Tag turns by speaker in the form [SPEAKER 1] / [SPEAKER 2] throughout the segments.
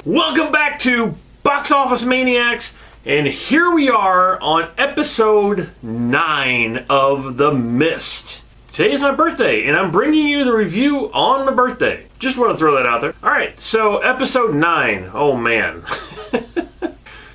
[SPEAKER 1] Welcome back to Box Office Maniacs, and here we are on episode 9 of The Mist. Today is my birthday, and I'm bringing you the review on my birthday. Just want to throw that out there. Alright, so episode 9. Oh man.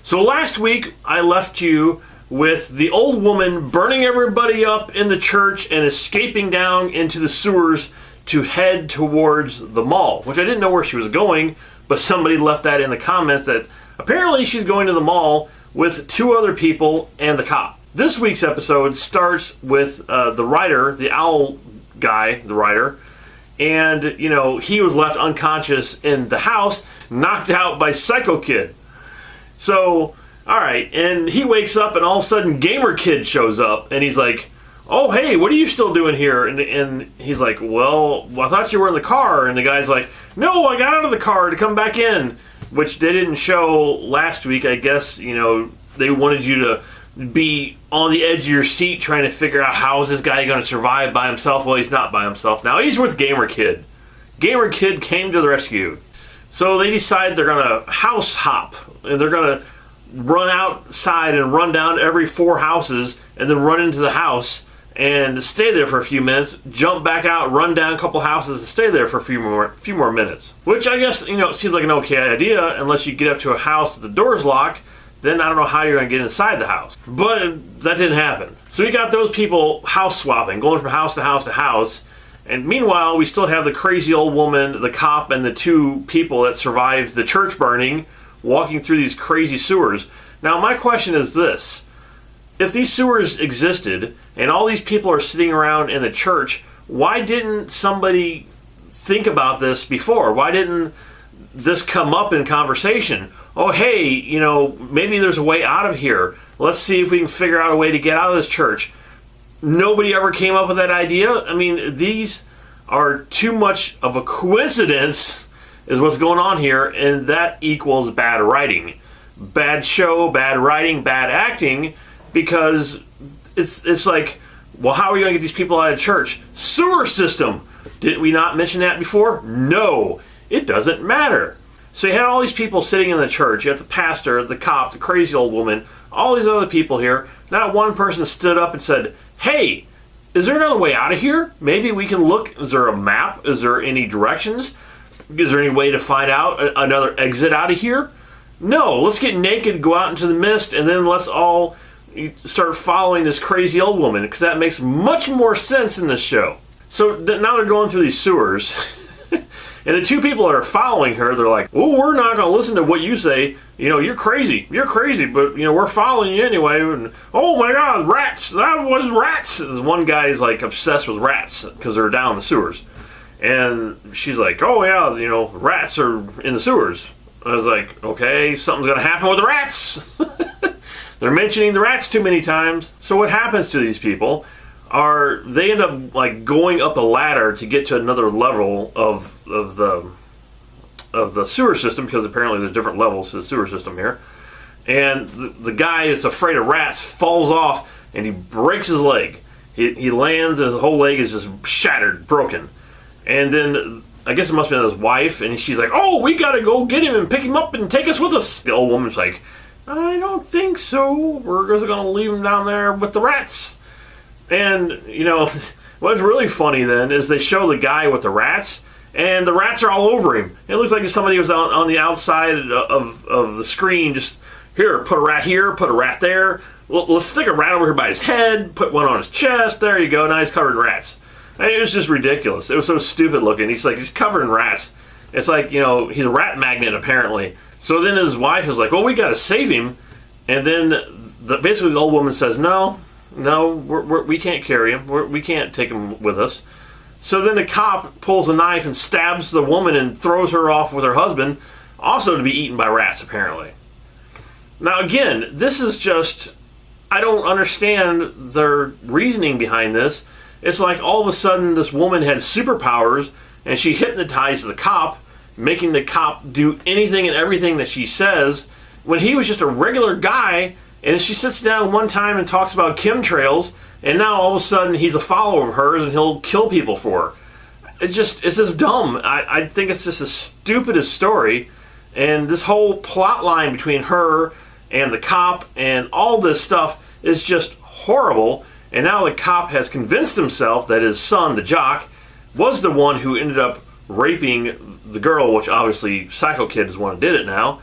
[SPEAKER 1] So last week, I left you with the old woman burning everybody up in the church and escaping down into the sewers to head towards the mall, which I didn't know where she was going, but somebody left that in the comments that apparently she's going to the mall with 2 other people and the cop. This week's episode starts with the writer, the owl guy, the writer, and, you know, he was left unconscious in the house, knocked out by Psycho Kid. So, alright, and he wakes up and all of a sudden Gamer Kid shows up, and he's like, oh, hey, what are you still doing here? And he's like, well, I thought you were in the car. And the guy's like, no, I got out of the car to come back in, which they didn't show last week. I guess, you know, they wanted you to be on the edge of your seat trying to figure out how is this guy going to survive by himself. Well, he's not by himself now. He's with Gamer Kid. Gamer Kid came to the rescue. So they decide they're going to house hop, and they're going to run outside and run down every 4 houses and then run into the house and stay there for a few minutes, jump back out, run down a couple houses, and stay there for a few more minutes. Which I guess, you know, it seems like an okay idea unless you get up to a house that the door's locked. Then I don't know how you're going to get inside the house. But that didn't happen. So you got those people house swapping, going from house to house to house. And meanwhile, we still have the crazy old woman, the cop, and the 2 people that survived the church burning walking through these crazy sewers. Now, my question is this. If these sewers existed and all these people are sitting around in the church, why didn't somebody think about this before? Why didn't this come up in conversation? Oh, hey, you know, maybe there's a way out of here. Let's see if we can figure out a way to get out of this church. Nobody ever came up with that idea. I mean, these are too much of a coincidence is what's going on here, and that equals bad writing. Bad show, bad writing, bad acting. Because it's like, well, how are we going to get these people out of church? Sewer system. Didn't we not mention that before? No, it doesn't matter. So you had all these people sitting in the church. You had the pastor, the cop, the crazy old woman, all these other people here. Not one person stood up and said, hey, is there another way out of here? Maybe we can look. Is there a map? Is there any directions? Is there any way to find out another exit out of here? No, let's get naked, go out into the mist, and then let's all start following this crazy old woman, because that makes much more sense in this show. So now they're going through these sewers, and the 2 people that are following her, they're like, oh, we're not going to listen to what you say. You know, you're crazy, but, you know, we're following you anyway. And, oh my God, rats. What is rats? And one guy is like obsessed with rats because they're down the sewers. And she's like, oh yeah, you know, rats are in the sewers. I was like, okay, something's going to happen with the rats. They're mentioning the rats too many times. So what happens to these people are they end up like going up a ladder to get to another level of the sewer system, because apparently there's different levels to the sewer system here. And the guy that's afraid of rats falls off and he breaks his leg. He lands and his whole leg is just shattered, broken. And then I guess it must have been his wife, and she's like, oh, we gotta go get him and pick him up and take us with us. The old woman's like, I don't think so. We're just going to leave him down there with the rats. And, you know, what's really funny then is they show the guy with the rats, and the rats are all over him. It looks like somebody was on the outside of the screen, just, here, put a rat here, put a rat there. Let's stick a rat over here by his head, put one on his chest. There you go. Now he's covered in rats. I mean, it was just ridiculous. It was so stupid looking. He's covered in rats. It's like, you know, he's a rat magnet, apparently. So then his wife is like, well, we got to save him. And then basically the old woman says, no, we can't carry him. We can't take him with us. So then the cop pulls a knife and stabs the woman and throws her off with her husband, also to be eaten by rats, apparently. Now, again, this is just, I don't understand their reasoning behind this. It's like all of a sudden this woman had superpowers and she hypnotized the cop, making the cop do anything and everything that she says, when he was just a regular guy. And she sits down one time and talks about chemtrails, and now all of a sudden he's a follower of hers and he'll kill people for her. It's just dumb. I think it's just the stupidest story. And this whole plot line between her and the cop and all this stuff is just horrible. And now the cop has convinced himself that his son, the jock, was the one who ended up raping the girl, which obviously Psycho Kid is the one who did it now.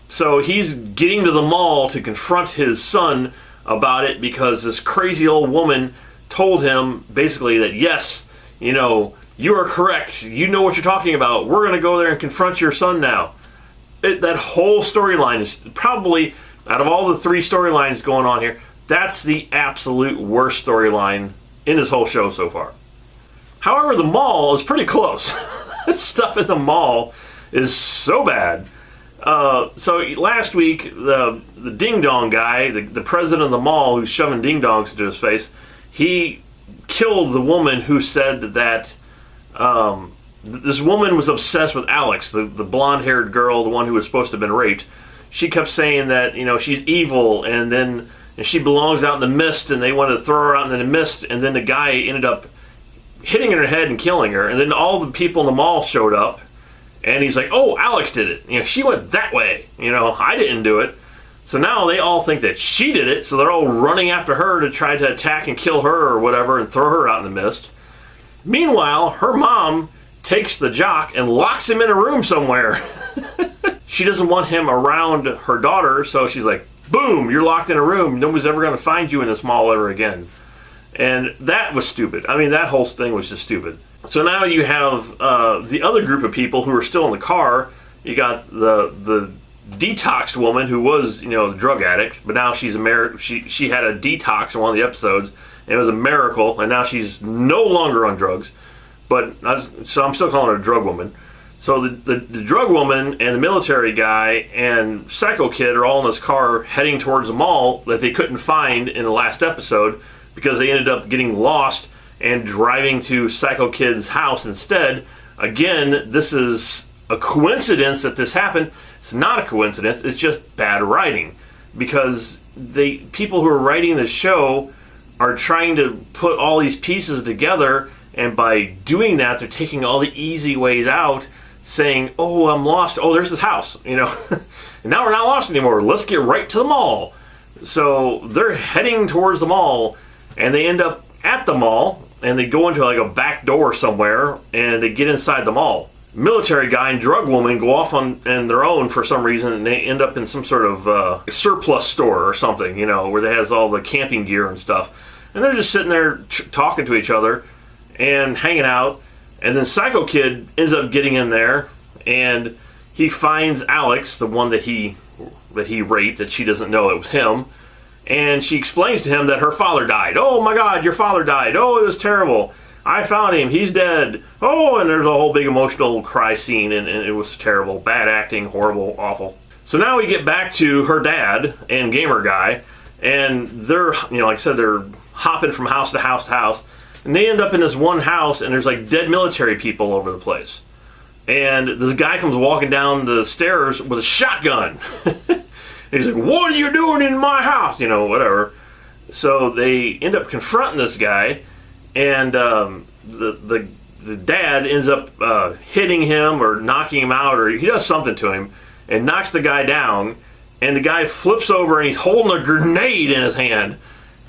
[SPEAKER 1] So he's getting to the mall to confront his son about it because this crazy old woman told him basically that, yes, you know, you are correct. You know what you're talking about. We're going to go there and confront your son now. That whole storyline is probably, out of all the 3 storylines going on here, that's the absolute worst storyline in this whole show so far. However, the mall is pretty close. Stuff in the mall is so bad. So last week, the ding dong guy, the president of the mall who's shoving ding dongs into his face, he killed the woman who said that this woman was obsessed with Alex, the blonde-haired girl, the one who was supposed to have been raped. She kept saying that, you know, she's evil, and she belongs out in the mist, and they wanted to throw her out in the mist, and then the guy ended up hitting her in the head and killing her, and then all the people in the mall showed up, and he's like, oh, Alex did it. You know, she went that way. You know, I didn't do it. So now they all think that she did it, so they're all running after her to try to attack and kill her or whatever and throw her out in the mist. Meanwhile, her mom takes the jock and locks him in a room somewhere. She doesn't want him around her daughter, so she's like, boom, you're locked in a room. Nobody's ever going to find you in this mall ever again. And that was stupid. I mean, that whole thing was just stupid. So now you have the other group of people who are still in the car. You got the detoxed woman who was, you know, the drug addict, but now she's she had a detox in one of the episodes, and it was a miracle, and now she's no longer on drugs. So I'm still calling her a drug woman. So the drug woman and the military guy and Psycho Kid are all in this car heading towards the mall that they couldn't find in the last episode because they ended up getting lost and driving to Psycho Kid's house instead. Again, this is a coincidence that this happened. It's not a coincidence. It's just bad writing because the people who are writing the show are trying to put all these pieces together, and by doing that, they're taking all the easy ways out, saying, oh, I'm lost. Oh, there's this house, you know. And now we're not lost anymore. Let's get right to the mall. So they're heading towards the mall, and they end up at the mall, and they go into like a back door somewhere, and they get inside the mall. Military guy and drug woman go off on their own for some reason, and they end up in some sort of surplus store or something, you know, where they has all the camping gear and stuff. And they're just sitting there talking to each other and hanging out. And then Psycho Kid ends up getting in there, and he finds Alex, the one that he raped, that she doesn't know it was him. And she explains to him that her father died. Oh my God, your father died. Oh, it was terrible. I found him. He's dead. Oh, and there's a whole big emotional cry scene, and it was terrible. Bad acting, horrible, awful. So now we get back to her dad and Gamer Guy, and they're, you know, like I said, they're hopping from house to house to house, and they end up in this one house, and there's like dead military people over the place. And this guy comes walking down the stairs with a shotgun. And he's like, what are you doing in my house? You know, whatever. So they end up confronting this guy, and the dad ends up hitting him or knocking him out, or he does something to him and knocks the guy down, and the guy flips over and he's holding a grenade in his hand,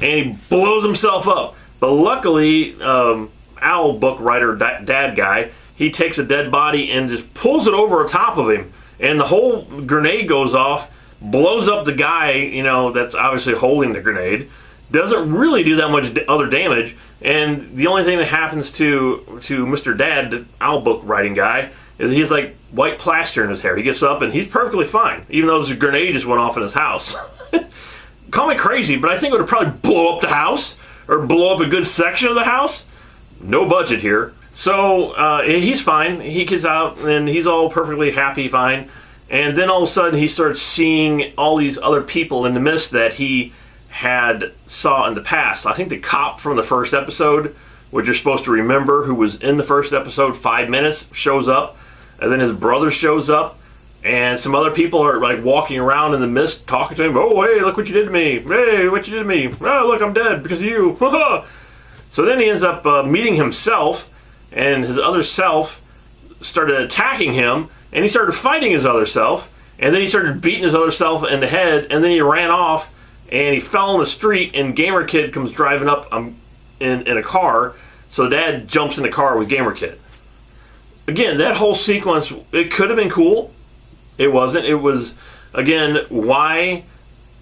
[SPEAKER 1] and he blows himself up. But luckily, Owl book writer dad guy, he takes a dead body and just pulls it over top of him, and the whole grenade goes off, blows up the guy, you know, that's obviously holding the grenade. Doesn't really do that much other damage, and the only thing that happens to Mr. Dad, the Owl book writing guy, is he's like white plaster in his hair. He gets up and he's perfectly fine, even though this grenade just went off in his house. Call me crazy, but I think it would probably blow up the house or blow up a good section of the house. No budget here. So he's fine. He gets out and he's all perfectly happy, fine. And then all of a sudden he starts seeing all these other people in the mist that he had saw in the past. I think the cop from the first episode, which you're supposed to remember, who was in the first episode 5 minutes, shows up. And then his brother shows up. And some other people are like walking around in the mist talking to him. Oh, hey, look what you did to me. Hey, what you did to me. Oh, look, I'm dead because of you. So then he ends up meeting himself, and his other self started attacking him, and he started fighting his other self, and then he started beating his other self in the head, and then he ran off, and he fell in the street, and Gamer Kid comes driving up in a car, so Dad jumps in the car with Gamer Kid. Again, that whole sequence, it could have been cool. It wasn't. It was, again, why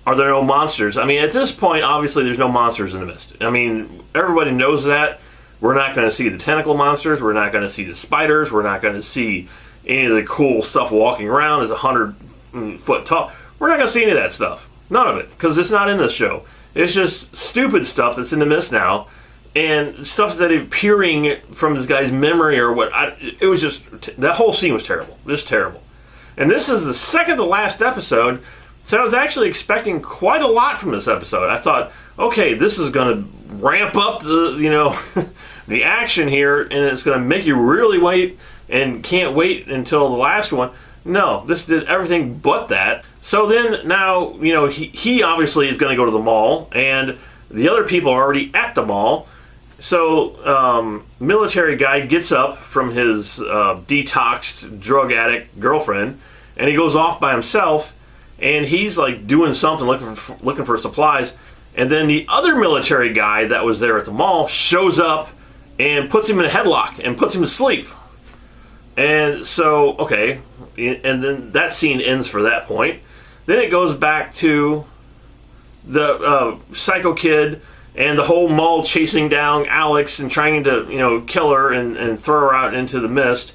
[SPEAKER 1] are there no monsters? I mean, at this point, obviously, there's no monsters in the Mist. I mean, everybody knows that. We're not going to see the tentacle monsters. We're not going to see the spiders. We're not going to see any of the cool stuff walking around as 100-foot tall. We're not going to see any of that stuff. None of it, because it's not in this show. It's just stupid stuff that's in the Mist now, and stuff that is appearing from this guy's memory or what. It was just, that whole scene was terrible. Just terrible. And this is the second to last episode, so I was actually expecting quite a lot from this episode. I thought, okay, this is going to ramp up the, the action here, and it's going to make you really wait and can't wait until the last one. No, this did everything but that. So then now, he obviously is going to go to the mall, and the other people are already at the mall. So, military guy gets up from his detoxed drug addict girlfriend, and he goes off by himself, and he's like doing something, looking for supplies. And then the other military guy that was there at the mall shows up and puts him in a headlock and puts him to sleep. And so, okay, and then that scene ends for that point. Then it goes back to the Psycho Kid and the whole mall chasing down Alex and trying to, kill her and throw her out into the mist.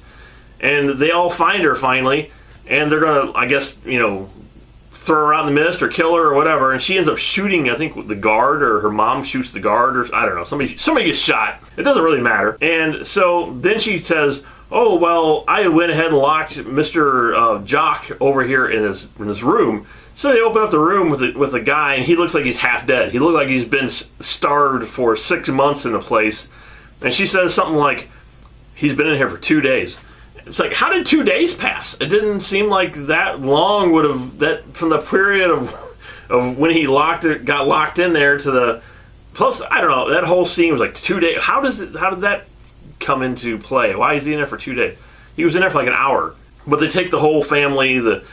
[SPEAKER 1] And they all find her finally, and they're going to, I guess, throw her out in the mist or kill her or whatever. And she ends up shooting, I think, the guard, or her mom shoots the guard, or I don't know. Somebody gets shot. It doesn't really matter. And so then she says, oh, well, I went ahead and locked Mr. Jock over here in his room. So they open up the room with a guy, and he looks like he's half dead. He looks like he's been starved for 6 months in the place. And she says something like, he's been in here for 2 days. It's like, how did 2 days pass? It didn't seem like that long would have, that from the period of when he got locked in there to the, plus, I don't know, that whole scene was like 2 days. How did that come into play? Why is he in there for 2 days? He was in there for like an hour. But they take the whole family, the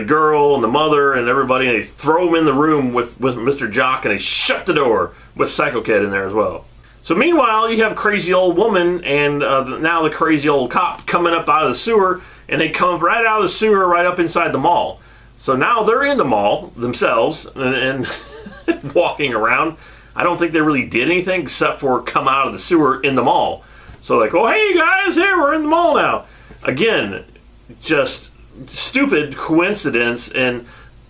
[SPEAKER 1] girl and the mother and everybody, and they throw him in the room with Mr. Jock, and they shut the door with Psycho Kid in there as well. So meanwhile, you have crazy old woman and now the crazy old cop coming up out of the sewer, and they come right out of the sewer right up inside the mall. So now they're in the mall themselves and walking around. I don't think they really did anything except for come out of the sewer in the mall. So like, oh, hey guys, here, we're in the mall now. Again, just stupid coincidence and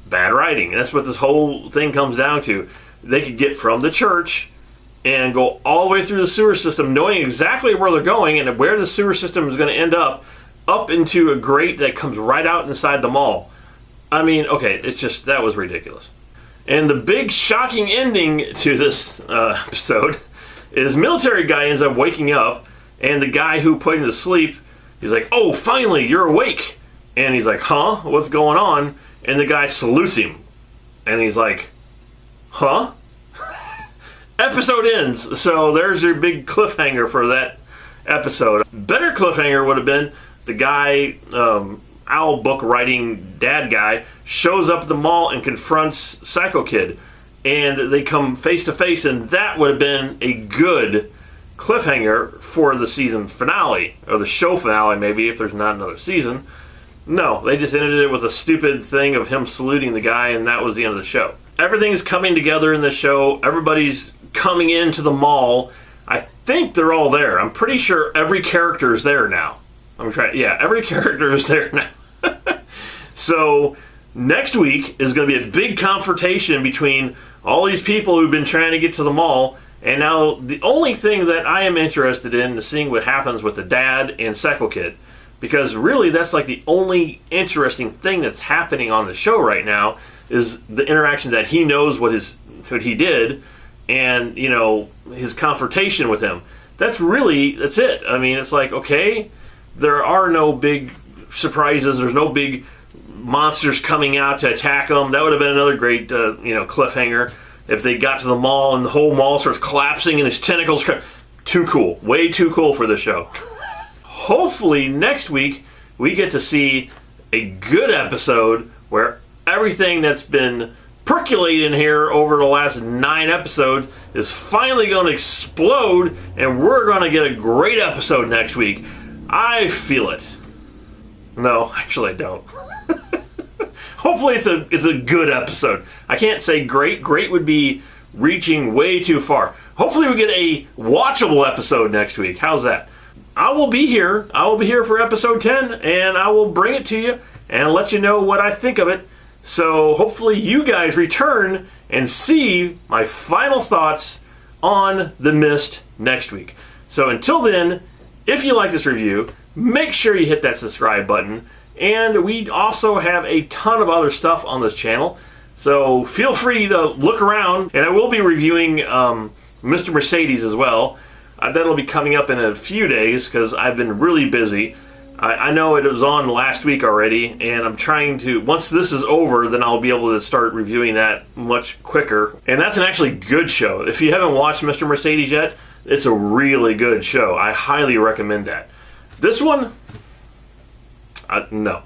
[SPEAKER 1] bad writing. That's what this whole thing comes down to. They could get from the church and go all the way through the sewer system, knowing exactly where they're going and where the sewer system is going to end up into a grate that comes right out inside the mall. I mean, okay, it's just, that was ridiculous. And the big shocking ending to this episode is military guy ends up waking up, and the guy who put him to sleep, he's like, oh, finally, you're awake. And he's like, huh? What's going on? And the guy salutes him. And he's like, huh? Episode ends. So there's your big cliffhanger for that episode. Better cliffhanger would have been the guy, owl book writing dad guy, shows up at the mall and confronts Psycho Kid. And they come face to face, and that would have been a good cliffhanger for the season finale, or the show finale maybe, if there's not another season. No, they just ended it with a stupid thing of him saluting the guy, and that was the end of the show. Everything's coming together in this show. Everybody's coming into the mall. I think they're all there. I'm pretty sure every character is there now. Every character is there now. So next week is going to be a big confrontation between all these people who've been trying to get to the mall. And now the only thing that I am interested in is seeing what happens with the dad and Psycho Kid. Because really, that's like the only interesting thing that's happening on the show right now is the interaction that he knows what he did, and his confrontation with him. That's it. I mean, it's like, okay, there are no big surprises. There's no big monsters coming out to attack them. That would have been another great cliffhanger if they got to the mall and the whole mall starts collapsing and his tentacles. Too cool. Way too cool for the show. Hopefully next week we get to see a good episode where everything that's been percolating here over the last 9 episodes is finally going to explode, and we're going to get a great episode next week. I feel it. No, actually I don't. Hopefully it's a good episode. I can't say great. Great would be reaching way too far. Hopefully we get a watchable episode next week. How's that? I will be here. I will be here for episode 10, and I will bring it to you and let you know what I think of it. So hopefully you guys return and see my final thoughts on The Mist next week. So until then, if you like this review, make sure you hit that subscribe button. And we also have a ton of other stuff on this channel. So feel free to look around. And I will be reviewing Mr. Mercedes as well. That'll be coming up in a few days because I've been really busy. I know it was on last week already, and I'm trying to, once this is over, then I'll be able to start reviewing that much quicker. And that's an actually good show. If you haven't watched Mr. Mercedes yet, it's a really good show. I highly recommend that. This one, no.